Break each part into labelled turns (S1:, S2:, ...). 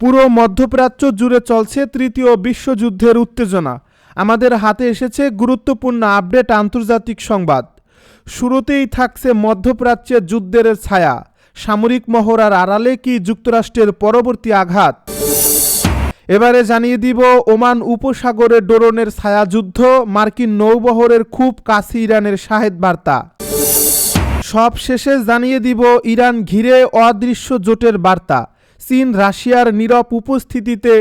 S1: পুরো মধ্যপ্রাচ্য জুড়ে চলছে তৃতীয় বিশ্বযুদ্ধের উত্তেজনা। আমাদের হাতে এসেছে গুরুত্বপূর্ণ আপডেট আন্তর্জাতিক সংবাদ। শুরুতেই থাকছে মধ্যপ্রাচ্যের যুদ্ধের ছায়া, সামরিক মহড়ার আড়ালে কি যুক্তরাষ্ট্রের পরবর্তী আঘাত। এবারে জানিয়ে দিব ওমান উপসাগরে ড্রোনের ছায়াযুদ্ধ, মার্কিন নৌবহরের খুব কাছে ইরানের শাহেদ বার্তা। সব শেষে জানিয়ে দিব ইরান ঘিরে অদৃশ্য জোটের বার্তা, চীন রাশিয়ার নীরব উপস্থিতিতে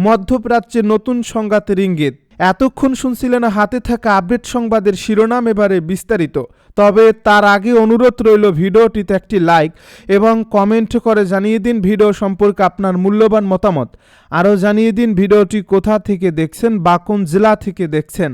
S1: মধ্যপ্রাচ্যে নতুন সংঘাতের ইঙ্গিত। এতক্ষণ শুনছিলেন হাতে থাকা আপডেট সংবাদের শিরোনাম, এবারে বিস্তারিত। তবে তার আগে অনুরোধ রইল ভিডিওটিতে একটি লাইক এবং কমেন্ট করে জানিয়ে দিন ভিডিও সম্পর্কে আপনার মূল্যবান মতামত। আরও জানিয়ে দিন ভিডিওটি কোথা থেকে দেখছেন বা কোন জেলা থেকে দেখছেন।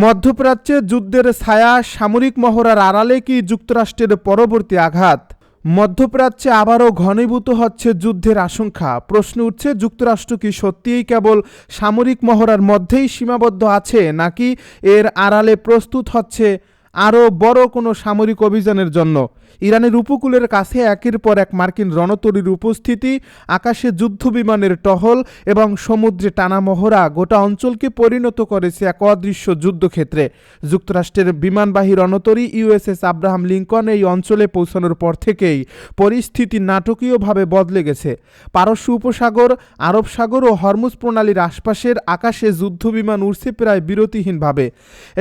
S1: মধ্যপ্রাচ্যে যুদ্ধের ছায়া, সামরিক মহড়ার আড়ালে কি যুক্তরাষ্ট্রের পরবর্তী আঘাত। মধ্যপ্রাচ্যে আবারও ঘনীভূত হচ্ছে যুদ্ধের আশঙ্কা। প্রশ্ন উঠছে, যুক্তরাষ্ট্র কি সত্যিই কেবল সামরিক মহড়ার মধ্যেই সীমাবদ্ধ আছে, নাকি এর আড়ালে প্রস্তুত হচ্ছে আরও বড় কোনো সামরিক অভিযানের জন্য। ইরানের উপকূলের কাছে একের পর এক মার্কিন রণতরীর উপস্থিতি, আকাশে যুদ্ধবিমানের টহল এবং সমুদ্রে টানা মহড়া গোটা অঞ্চলকে পরিণত করেছে এক অদৃশ্য যুদ্ধক্ষেত্রে। যুক্তরাষ্ট্রের বিমানবাহী রণতরী ইউএসএস আব্রাহাম লিঙ্কন এই অঞ্চলে পৌঁছানোর পর থেকেই পরিস্থিতি নাটকীয়ভাবে বদলে গেছে। পারস্য উপসাগর, আরব সাগর ও হরমুজ প্রণালীর আশপাশের আকাশে যুদ্ধবিমান উড়ছে প্রায় বিরতিহীনভাবে।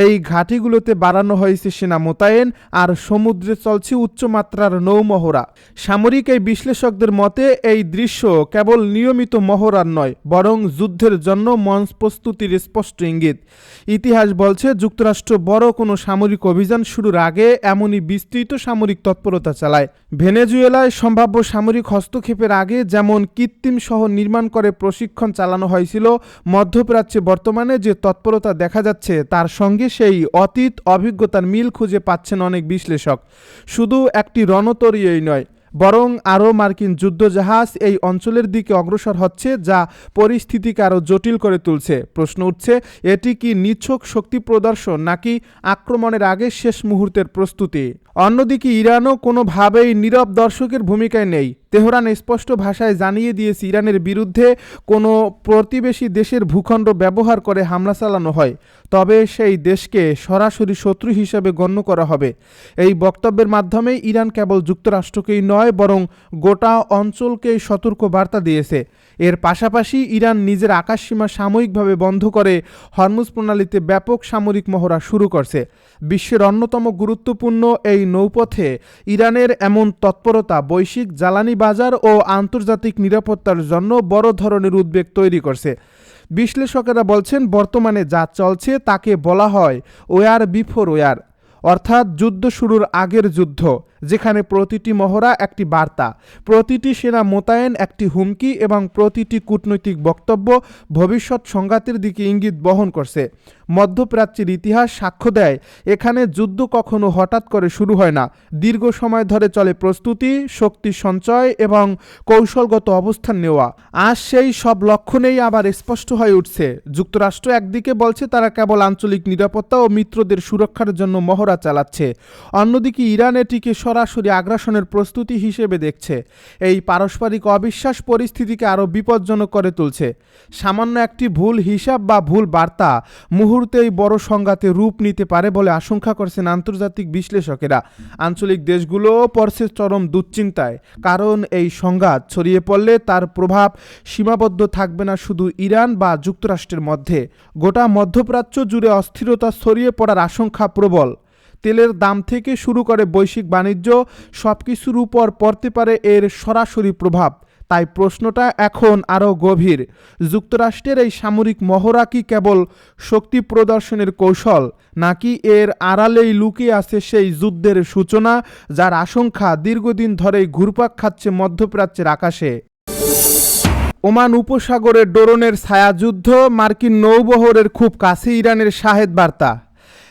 S1: এই ঘাঁটিগুলোতে বাড়ানো হয়েছে সেনা মোতায়েন, আর সমুদ্রে চলছে উচ্চমাত্রার নৌমহড়া। সামরিক এই বিশ্লেষকদের মতে এই দৃশ্য কেবল নিয়মিত মহড়ার নয়, বরং যুদ্ধের জন্য মঞ্চ প্রস্তুতির স্পষ্ট ইঙ্গিত। ইতিহাস বলছে, যুক্তরাষ্ট্র বড় কোনো সামরিক অভিযান শুরুর আগে এমনই বিস্তৃত সামরিক তৎপরতা চালায়। ভেনেজুয়েলায় সম্ভাব্য সামরিক হস্তক্ষেপের আগে যেমন কৃত্রিম শহর নির্মাণ করে প্রশিক্ষণ চালানো হয়েছিল, মধ্যপ্রাচ্যে বর্তমানে যে তৎপরতা দেখা যাচ্ছে তার সঙ্গে সেই অতীত অভিজ্ঞতার মিল খুঁজে পাচ্ছেন অনেক বিশ্লেষক। শুধু একটি রণতরীই নয়, বরং আরও মার্কিন যুদ্ধজাহাজ এই অঞ্চলের দিকে অগ্রসর হচ্ছে, যা পরিস্থিতিকে আরও জটিল করে তুলছে। প্রশ্ন উঠছে, এটি কি নিছক শক্তি প্রদর্শন, নাকি আক্রমণের আগে শেষ মুহূর্তের প্রস্তুতি। অন্যদিকে ইরানও কোনোভাবেই নীরব দর্শকের ভূমিকায় নেই। তেহরান স্পষ্ট ভাষায় জানিয়ে দিয়েছে, ইরানের বিরুদ্ধে কোনো প্রতিবেশী দেশের ভূখণ্ড ব্যবহার করে হামলা চালানো হয়, তবে সেই দেশকে সরাসরি শত্রু হিসেবে গণ্য করা হবে। এই বক্তব্যের মাধ্যমে ইরান কেবল যুক্তরাষ্ট্রকেই নয়, বরং গোটা অঞ্চলকেই সতর্ক বার্তা দিয়েছে। এর পাশাপাশি ইরান নিজের আকাশসীমা সাময়িকভাবে বন্ধ করে হরমুজ প্রণালীতে ব্যাপক সামরিক মহড়া শুরু করছে। বিশ্বের অন্যতম গুরুত্বপূর্ণ এই নৌপথে ইরানের এমন তৎপরতা বৈশ্বিক জ্বালানি বাজার ও আন্তর্জাতিক নিরাপত্তার জন্য বড় ধরনের উদ্বেগ তৈরি করছে। বিশ্লেষকেরা বলছেন, বর্তমানে যা চলছে তাকে বলা হয় ওয়ার বিফোর ওয়ার, অর্থাৎ যুদ্ধ শুরুর আগের যুদ্ধ, যেখানে প্রতিটি মহড়া একটি বার্তা, প্রতিটি সেনা মোতায়েন একটি হুমকি এবং প্রতিটি কূটনৈতিক বক্তব্য ভবিষ্যৎ সংঘাতের দিকে ইঙ্গিত বহন করছে। মধ্যপ্রাচ্যের ইতিহাস সাক্ষ্য দেয়, এখানে যুদ্ধ কখনো হঠাৎ করে শুরু হয় না। দীর্ঘ সময় ধরে চলে প্রস্তুতি, শক্তি সঞ্চয় এবং কৌশলগত অবস্থান নেওয়া। আজ সেই সব লক্ষণেই আবার স্পষ্ট হয়ে উঠছে। যুক্তরাষ্ট্র একদিকে বলছে তারা কেবল আঞ্চলিক নিরাপত্তা ও মিত্রদের সুরক্ষার জন্য মহড়া চালাচ্ছে, অন্যদিকে ইরান এটিকে সরাসরি আগ্রাসনের প্রস্তুতি হিসেবে দেখছে। এই পারস্পরিক অবিশ্বাস পরিস্থিতিকে আরও বিপজ্জনক করে তুলছে। সামান্য একটি ভুল হিসাব বা ভুল বার্তা মুহূর্তেই বড় সংঘাতে রূপ নিতে পারে বলে আশঙ্কা করছেন আন্তর্জাতিক বিশ্লেষকেরা। আঞ্চলিক দেশগুলোও পড়ছে চরম দুশ্চিন্তায়, কারণ এই সংঘাত ছড়িয়ে পড়লে তার প্রভাব সীমাবদ্ধ থাকবে না শুধু ইরান বা যুক্তরাষ্ট্রের মধ্যে। গোটা মধ্যপ্রাচ্য জুড়ে অস্থিরতা ছড়িয়ে পড়ার আশঙ্কা প্রবল। তেলের দাম থেকে শুরু করে বৈশ্বিক বাণিজ্য, সবকিছুর উপর পড়তে পারে এর সরাসরি প্রভাব। তাই প্রশ্নটা এখন আরও গভীর। যুক্তরাষ্ট্রের এই সামরিক মহড়া কি কেবল শক্তি প্রদর্শনের কৌশল, নাকি এর আড়ালেই লুকিয়ে আছে সেই যুদ্ধের সূচনা, যার আশঙ্কা দীর্ঘদিন ধরেই ঘুরপাক খাচ্ছে মধ্যপ্রাচ্যের আকাশে। ওমান উপসাগরে ড্রোনের ছায়াযুদ্ধ, মার্কিন নৌবহরের খুব কাছে ইরানের শাহেদ বার্তা।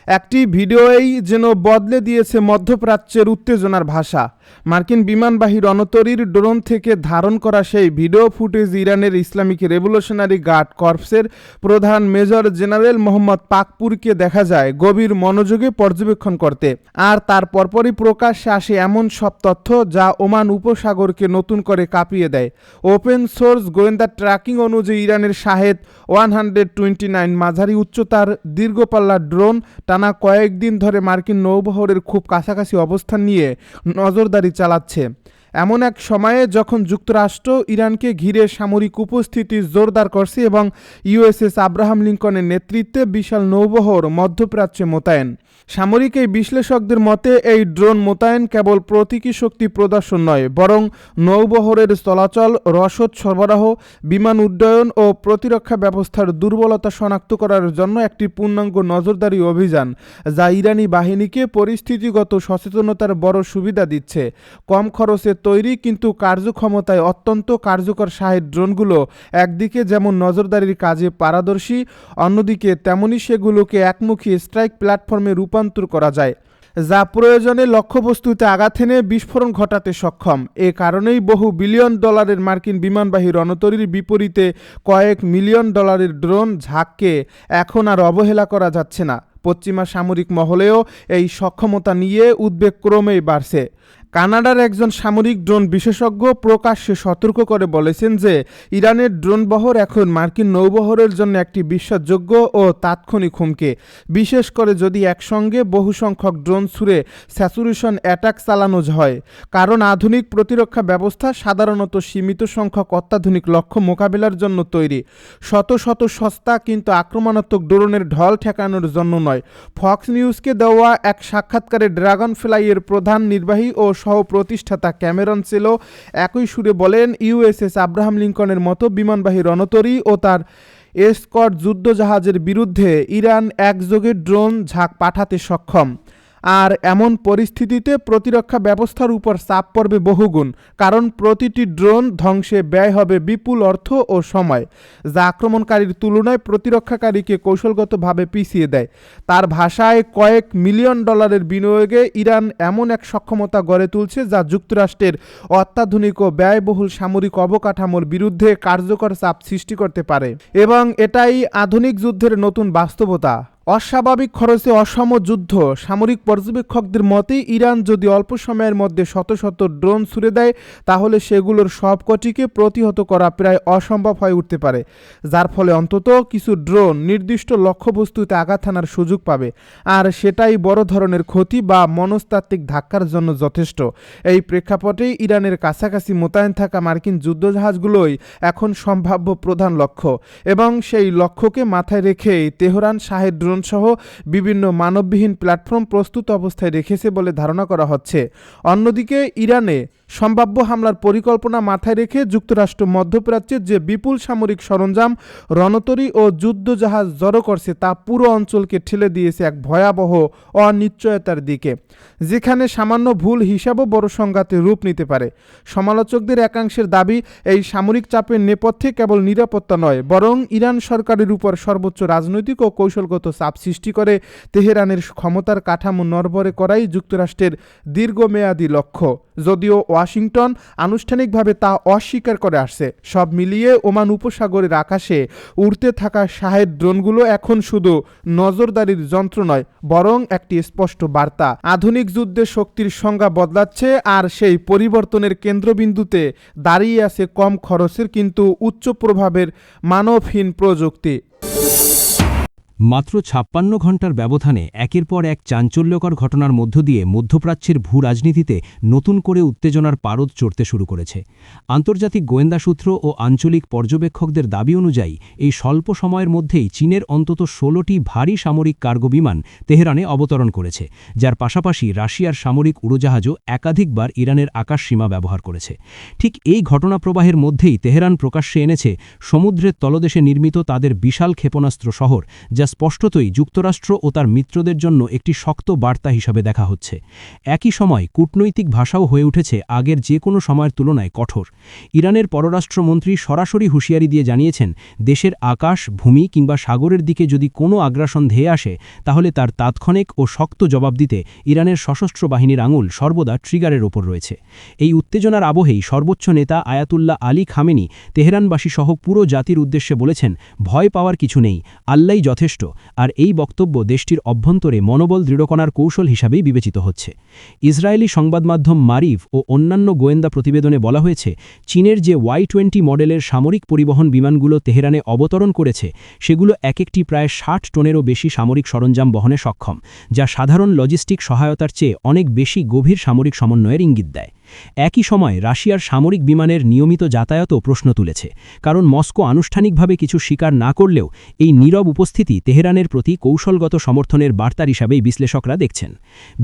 S1: একটি ভিডিওই যেন বদলে দিয়েছে মধ্যপ্রাচ্যের উত্তেজনার ভাষা। মার্কিন বিমানবাহী রণতরীর ড্রোন থেকে ধারণ করা সেই ভিডিও ফুটেজ ইরানের ইসলামিক রেভলিউশনারি গার্ড কর্পসের প্রধান মেজর জেনারেল মোহাম্মদ পাকপুরকে দেখা যায় গভীর মনোযোগে পর্যবেক্ষণ করতে। আর তার পরপরই প্রকাশ্যে আসে এমন সব তথ্য যা ওমান উপসাগরকে নতুন করে কাঁপিয়ে দেয়। ওপেন সোর্স গোয়েন্দা ট্র্যাকিং অনুযায়ী ইরানের শাহেদ 129 মাঝারি উচ্চতার দীর্ঘপাল্লার ড্রোন টানা কয়েকদিন ধরে মার্কিন নৌবহরের খুব কাছাকাছি অবস্থান নিয়ে নজরদারি চালাচ্ছে। এমন এক সময়ে যখন যুক্তরাষ্ট্র ইরানকে ঘিরে সামরিক উপস্থিতি জোরদার করছে এবং ইউএসএস আব্রাহাম লিঙ্কনের নেতৃত্বে বিশাল নৌবহর মধ্যপ্রাচ্যে মোতায়েন। সামরিক এই বিশ্লেষকদের মতে এই ড্রোন মোতায়েন কেবল প্রতীকী শক্তি প্রদর্শন নয়, বরং নৌবহরের চলাচল, রসদ সরবরাহ, বিমান উড্ডয়ন ও প্রতিরক্ষা ব্যবস্থার দুর্বলতা শনাক্ত করার জন্য একটি পূর্ণাঙ্গ নজরদারি অভিযান, যা ইরানি বাহিনীকে পরিস্থিতিগত সচেতনতার বড় সুবিধা দিচ্ছে। কম খরচে তৈরি কিন্তু কার্যক্ষমতায় অত্যন্ত কার্যকর শাহেদ ড্রোনগুলো একদিকে যেমন নজরদারির কাজে পারদর্শী, অন্যদিকে তেমনি সেগুলোকে একমুখী স্ট্রাইক প্ল্যাটফর্মে রূপান্তর করা যায়, যা প্রয়োজনে লক্ষ্যবস্তুতে আঘাত এনে বিস্ফোরণ ঘটাতে সক্ষম। এ কারণেই বহু বিলিয়ন ডলারের মার্কিন বিমানবাহী রণতরীর বিপরীতে কয়েক মিলিয়ন ডলারের ড্রোন ঝাঁককে এখন আর অবহেলা করা যাচ্ছে না। পশ্চিমা সামরিক মহলেও এই সক্ষমতা নিয়ে উদ্বেগ ক্রমেই বাড়ছে। কানাডার একজন সামরিক ড্রোন বিশেষজ্ঞ প্রকাশ্যে সতর্ক করে বলেছেন যে ইরানের ড্রোন বহর এখন মার্কিন নৌবহরের জন্য একটি বিশ্বাসযোগ্য ও তাৎক্ষণিক হুমকি, বিশেষ করে যদি একসঙ্গে বহু সংখ্যক ড্রোন ছুড়ে স্যাচুরেশন অ্যাটাক চালানো হয়। কারণ আধুনিক প্রতিরক্ষা ব্যবস্থা সাধারণত সীমিত সংখ্যক অত্যাধুনিক লক্ষ্য মোকাবিলার জন্য তৈরি, শত শত সস্তা কিন্তু আক্রমণাত্মক ড্রোনের ঢল ঠেকানোর জন্য নয়। ফক্স নিউজকে দেওয়া এক সাক্ষাৎকারে ড্রাগন ফ্লাইয়ের প্রধান নির্বাহী ও সহ প্রতিষ্ঠাতা ক্যামেরন চেলো একই সুরে বলেন, ইউএসএস আব্রাহাম লিঙ্কনের মতো বিমানবাহী রণতরী ও তার এসকর্ট যুদ্ধজাহাজের বিরুদ্ধে ইরান একযোগে ড্রোন ঝাঁক পাঠাতে সক্ষম। আর এমন পরিস্থিতিতে প্রতিরক্ষা ব্যবস্থার উপর চাপ পড়বে বহুগুণ, কারণ প্রতিটি ড্রোন ধ্বংসে ব্যয় হবে বিপুল অর্থ ও সময়, যা আক্রমণকারীর তুলনায় প্রতিরক্ষাকারীকে কৌশলগতভাবে পিছিয়ে দেয়। তার ভাষায় কয়েক মিলিয়ন ডলারের বিনিয়োগে ইরান এমন এক সক্ষমতা গড়ে তুলছে যা যুক্তরাষ্ট্রের অত্যাধুনিক ও ব্যয়বহুল সামরিক অবকাঠামোর বিরুদ্ধে কার্যকর চাপ সৃষ্টি করতে পারে। এবং এটাই আধুনিক যুদ্ধের নতুন বাস্তবতা। অস্বাভাবিক খরচে অসম যুদ্ধ। সামরিক পর্যবেক্ষকদের মতে ইরান যদি অল্প সময়ের মধ্যে শত শত ড্রোন ছুড়ে দেয়, তাহলে সেগুলোর সবকটিকে প্রতিহত করা প্রায় অসম্ভব হয়ে উঠতে পারে, যার ফলে অন্তত কিছু ড্রোন নির্দিষ্ট লক্ষ্যবস্তুতে আঘাত হানার সুযোগ পাবে। আর সেটাই বড় ধরনের ক্ষতি বা মনস্তাত্ত্বিক ধাক্কার জন্য যথেষ্ট। এই প্রেক্ষাপটে ইরানের কাছাকাছি মোতায়েন থাকা মার্কিন যুদ্ধজাহাজগুলোই এখন সম্ভাব্য প্রধান লক্ষ্য, এবং সেই লক্ষ্যকে মাথায় রেখেই তেহরান শাহেদ ড্রোন সহ বিভিন্ন মানববিহীন প্ল্যাটফর্ম প্রস্তুত অবস্থায় রেখেছে বলে ধারণা করা হচ্ছে। অন্যদিকে ইরানে সম্ভাব্য হামলার পরিকল্পনা মাথায় রেখে যুক্তরাষ্ট্র মধ্যপ্রাচ্যের যে বিপুল সামরিক সরঞ্জাম, রণতরী ও যুদ্ধজাহাজ জড়ো করছে তা পুরো অঞ্চলকে ঠেলে দিয়েছে এক ভয়াবহ অনিশ্চয়তার দিকে, যেখানে সামান্য ভুল হিসাবও বড় সংঘাতে রূপ নিতে পারে। সমালোচকদের একাংশের দাবি, এই সামরিক চাপের নেপথ্যে কেবল নিরাপত্তা নয়, বরং ইরান সরকারের উপর সর্বোচ্চ রাজনৈতিক ও কৌশলগত চাপ সৃষ্টি করে তেহরানের ক্ষমতার কাঠামো নড়বড়ে করাই যুক্তরাষ্ট্রের দীর্ঘমেয়াদী লক্ষ্য, যদিও ওয়াশিংটন আনুষ্ঠানিকভাবে তা অস্বীকার করে আসছে। সব মিলিয়ে ওমান উপসাগরের আকাশে উড়তে থাকা শাহেদ ড্রোনগুলো এখন শুধু নজরদারির যন্ত্র নয়, বরং একটি স্পষ্ট বার্তা। আধুনিক যুদ্ধে শক্তির সংজ্ঞা বদলাচ্ছে, আর সেই পরিবর্তনের কেন্দ্রবিন্দুতে দাঁড়িয়ে আছে কম খরচের কিন্তু উচ্চ প্রভাবের মানবহীন প্রযুক্তি।
S2: মাত্র ৫৬ ঘণ্টার ব্যবধানে একের পর এক চাঞ্চল্যকর ঘটনার মধ্য দিয়ে মধ্যপ্রাচ্যের ভূ রাজনীতিতে নতুন করে উত্তেজনার পারদ চড়তে শুরু করেছে। আন্তর্জাতিক গোয়েন্দা সূত্র ও আঞ্চলিক পর্যবেক্ষকদের দাবি অনুযায়ী এই স্বল্প সময়ের মধ্যেই চীনের অন্তত ১৬টি ভারী সামরিক কার্গো বিমান তেহরানে অবতরণ করেছে, যার পাশাপাশি রাশিয়ার সামরিক উড়োজাহাজও একাধিকবার ইরানের আকাশসীমা ব্যবহার করেছে। ঠিক এই ঘটনাপ্রবাহের মধ্যেই তেহরান প্রকাশ্যে এনেছে সমুদ্রের তলদেশে নির্মিত তাদের বিশাল ক্ষেপণাস্ত্র শহর, যা যা স্পষ্টতই যুক্তরাষ্ট্র ও তার মিত্রদের জন্য একটি শক্ত বার্তা হিসাবে দেখা হচ্ছে। একই সময় কূটনৈতিক ভাষাও হয়ে উঠেছে আগের যে কোনো সময়ের তুলনায় কঠোর। ইরানের পররাষ্ট্রমন্ত্রী সরাসরি হুঁশিয়ারি দিয়ে জানিয়েছেন, দেশের আকাশ, ভূমি কিংবা সাগরের দিকে যদি কোনো আগ্রাসন ধেয়ে আসে তাহলে তার তাৎক্ষণিক ও শক্ত জবাব দিতে ইরানের সশস্ত্র বাহিনীর আঙুল সর্বদা ট্রিগারের ওপর রয়েছে। এই উত্তেজনার আবহেই সর্বোচ্চ নেতা আয়াতুল্লাহ আলী খামেনি তেহরানবাসী সহ পুরো জাতির উদ্দেশ্যে বলেছেন, ভয় পাওয়ার কিছু নেই, আল্লাহই যথেষ্ট। আর এই বক্তব্য দেশটির অভ্যন্তরে মনোবল দৃঢ় করার কৌশল হিসাবেই বিবেচিত হচ্ছে। ইসরায়েলি সংবাদমাধ্যম মারিভ ও অন্যান্য গোয়েন্দা প্রতিবেদনে বলা হয়েছে, চীনের যে Y-20 মডেলের সামরিক পরিবহন বিমানগুলো তেহরানে অবতরণ করেছে সেগুলো এক একটি প্রায় ৬০ টনেরও বেশি সামরিক সরঞ্জাম বহনে সক্ষম, যা সাধারণ লজিস্টিক সহায়তার চেয়ে অনেক বেশি গভীর সামরিক সমন্বয়ের ইঙ্গিত দেয়। একই সময় রাশিয়ার সামরিক বিমানের নিয়মিত যাতায়াতও প্রশ্ন তুলেছে, কারণ মস্কো আনুষ্ঠানিকভাবে কিছু স্বীকার না করলেও এই নীরব উপস্থিতি তেহরানের প্রতি কৌশলগত সমর্থনের বার্তার হিসাবেই বিশ্লেষকরা দেখছেন।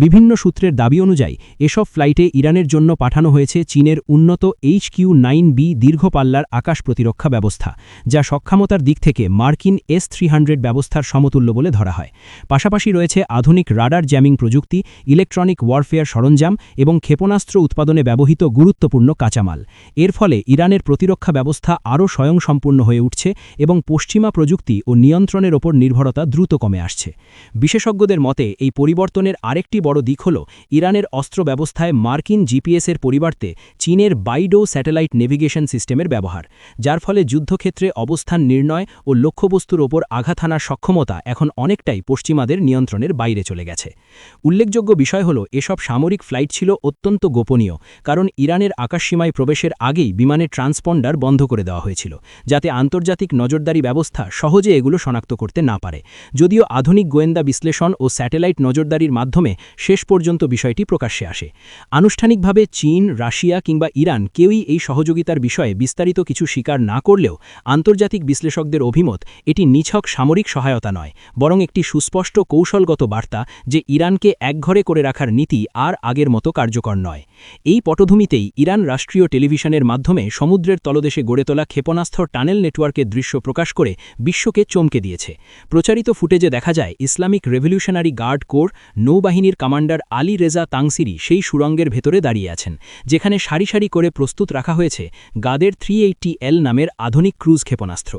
S2: বিভিন্ন সূত্রের দাবি অনুযায়ী এসব ফ্লাইটে ইরানের জন্য পাঠানো হয়েছে চীনের উন্নত HQ-9B দীর্ঘ পাল্লার আকাশ প্রতিরক্ষা ব্যবস্থা, যা সক্ষমতার দিক থেকে মার্কিন S-300 ব্যবস্থার সমতুল্য বলে ধরা হয়। পাশাপাশি রয়েছে আধুনিক রাডার জ্যামিং প্রযুক্তি, ইলেকট্রনিক ওয়ারফেয়ার সরঞ্জাম এবং ক্ষেপণাস্ত্র উৎপাদনে ব্যবহৃত গুরুত্বপূর্ণ কাঁচামাল। এর ফলে ইরানের প্রতিরক্ষা ব্যবস্থা আরও স্বয়ংসম্পূর্ণ হয়ে উঠছে এবং পশ্চিমা প্রযুক্তি ও নিয়ন্ত্রণের ওপর নির্ভরতা দ্রুত কমে আসছে। বিশেষজ্ঞদের মতে এই পরিবর্তনের আরেকটি বড় দিক হল ইরানের অস্ত্র ব্যবস্থায় মার্কিন জিপিএসের পরিবর্তে চীনের বাইডো স্যাটেলাইট নেভিগেশন সিস্টেমের ব্যবহার, যার ফলে যুদ্ধক্ষেত্রে অবস্থান নির্ণয় ও লক্ষ্যবস্তুর ওপর আঘাত হানার সক্ষমতা এখন অনেকটাই পশ্চিমাদের নিয়ন্ত্রণের বাইরে চলে গেছে। উল্লেখযোগ্য বিষয় হল এসব সামরিক ফ্লাইট ছিল অত্যন্ত গোপনীয়, কারণ ইরানের আকাশসীমায় প্রবেশের আগেই বিমানের ট্রান্সপন্ডার বন্ধ করে দেওয়া হয়েছিল, যাতে আন্তর্জাতিক নজরদারি ব্যবস্থা সহজে এগুলো শনাক্ত করতে না পারে। যদিও আধুনিক গোয়েন্দা বিশ্লেষণ ও স্যাটেলাইট নজরদারির মাধ্যমে শেষ পর্যন্ত বিষয়টি প্রকাশ্যে আসে। আনুষ্ঠানিকভাবে চীন, রাশিয়া কিংবা ইরান কেউই এই সহযোগিতার বিষয়ে বিস্তারিত কিছু স্বীকার না করলেও আন্তর্জাতিক বিশ্লেষকদের অভিমত এটি নিছক সামরিক সহায়তা নয়, বরং একটি সুস্পষ্ট কৌশলগত বার্তা যে ইরানকে একঘরে করে রাখার নীতি আর আগের মতো কার্যকর নয়। এই পটভূমিতেই ইরান রাষ্ট্রীয় টেলিভিশনের মাধ্যমে সমুদ্রের তলদেশে গড়ে তোলা ক্ষেপণাস্ত্র টানেল নেটওয়ার্কের দৃশ্য প্রকাশ করে বিশ্বকে চমকে দিয়েছে। প্রচারিত ফুটেজে দেখা যায় ইসলামিক রেভলিউশনারি গার্ড কোর নৌবাহিনীর কমান্ডার আলী রেজা তাংসিরি সেই সুড়ঙ্গের ভেতরে দাঁড়িয়ে আছেন, যেখানে সারি সারি করে প্রস্তুত রাখা হয়েছে গাদের 380L নামের আধুনিক ক্রুজ ক্ষেপণাস্ত্র।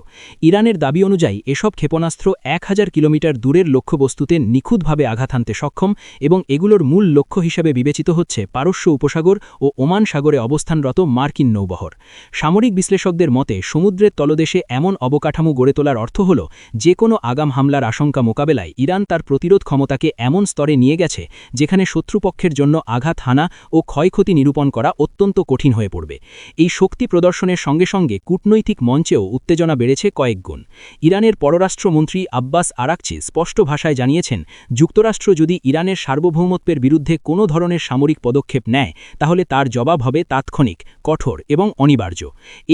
S2: ইরানের দাবি অনুযায়ী এসব ক্ষেপণাস্ত্র 1000 কিলোমিটার দূরের লক্ষ্যবস্তুতে নিখুঁতভাবে আঘাত হানতে সক্ষম এবং এগুলোর মূল লক্ষ্য হিসাবে বিবেচিত হচ্ছে পারস্য উপসাগর ও ওমান সাগরে অবস্থানরত মার্কিন নৌবহর। সামরিক বিশ্লেষকদের মতে সমুদ্রের তলদেশে এমন অবকাঠামো গড়ে তোলার অর্থ হল যে কোনো আগাম হামলার আশঙ্কা মোকাবেলায় ইরান তার প্রতিরোধ ক্ষমতাকে এমন স্তরে নিয়ে গেছে যেখানে শত্রুপক্ষের জন্য আঘাত হানা ও ক্ষয়ক্ষতি নিরূপণ করা অত্যন্ত কঠিন হয়ে পড়বে। এই শক্তি প্রদর্শনের সঙ্গে সঙ্গে কূটনৈতিক মঞ্চেও উত্তেজনা বেড়েছে কয়েক গুণ। ইরানের পররাষ্ট্রমন্ত্রী আব্বাস আরাকচি স্পষ্ট ভাষায় জানিয়েছেন, যুক্তরাষ্ট্র যদি ইরানের সার্বভৌমত্বের বিরুদ্ধে কোনো ধরনের সামরিক পদক্ষেপ নেয় তাহলে তার জবাব হবে তাৎক্ষণিক, কঠোর এবং অনিবার্য।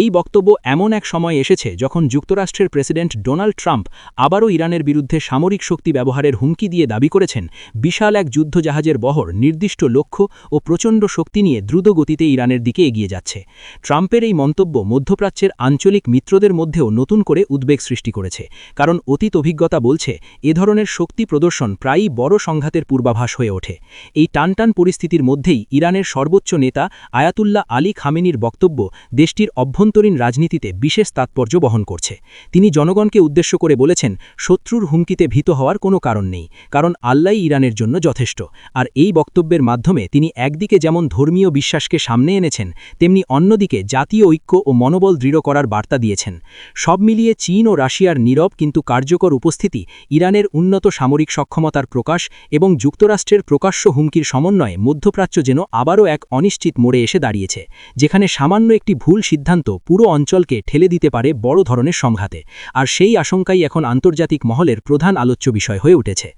S2: এই বক্তব্য এমন এক সময় এসেছে যখন যুক্তরাষ্ট্রের প্রেসিডেন্ট ডোনাল্ড ট্রাম্প আবারও ইরানের বিরুদ্ধে সামরিক শক্তি ব্যবহারের হুমকি দিয়ে দাবি করেছেন, বিশাল এক যুদ্ধজাহাজের বহর নির্দিষ্ট লক্ষ্য ও প্রচণ্ড শক্তি নিয়ে দ্রুত গতিতে ইরানের দিকে এগিয়ে যাচ্ছে। ট্রাম্পের এই মন্তব্য মধ্যপ্রাচ্যের আঞ্চলিক মিত্রদের মধ্যেও নতুন করে উদ্বেগ সৃষ্টি করেছে, কারণ অতীত অভিজ্ঞতা বলছে এ ধরনের শক্তি প্রদর্শন প্রায়ই বড় সংঘাতের পূর্বাভাস হয়ে ওঠে। এই টানটান পরিস্থিতির মধ্যেই ইরানের সর্বোচ্চ নেতা আয়াতুল্লাহ আলী খামেনির বক্তব্য দেশটির অভ্যন্তরীণ রাজনীতিতে বিশেষ তাৎপর্য বহন করছে। তিনি জনগণকে উদ্দেশ্য করে বলেছেন, শত্রুর হুমকিতে ভীত হওয়ার কোনো কারণ নেই, কারণ আল্লাহই ইরানের জন্য যথেষ্ট। আর এই বক্তব্যের মাধ্যমে তিনি একদিকে যেমন ধর্মীয় বিশ্বাসকে সামনে এনেছেন, তেমনি অন্যদিকে জাতীয় ঐক্য ও মনোবল দৃঢ় করার বার্তা দিয়েছেন। সব মিলিয়ে চীন ও রাশিয়ার নীরব কিন্তু কার্যকর উপস্থিতি ইরানের উন্নত সামরিক সক্ষমতার প্রকাশ এবং যুক্তরাষ্ট্রের প্রকাশ্য হুমকির সমন্বয়ে মধ্যপ্রাচ্য যেন আবারও এক অনিশ্চিত মোড়ে এসে দাঁড়িয়েছে, যেখানে সামান্য একটি ভুল সিদ্ধান্ত পুরো অঞ্চলকে ঠেলে দিতে পারে বড় ধরনের সংঘাতে। আর সেই আশঙ্কাই এখন আন্তর্জাতিক মহলের প্রধান আলোচ্য বিষয় হয়ে উঠেছে।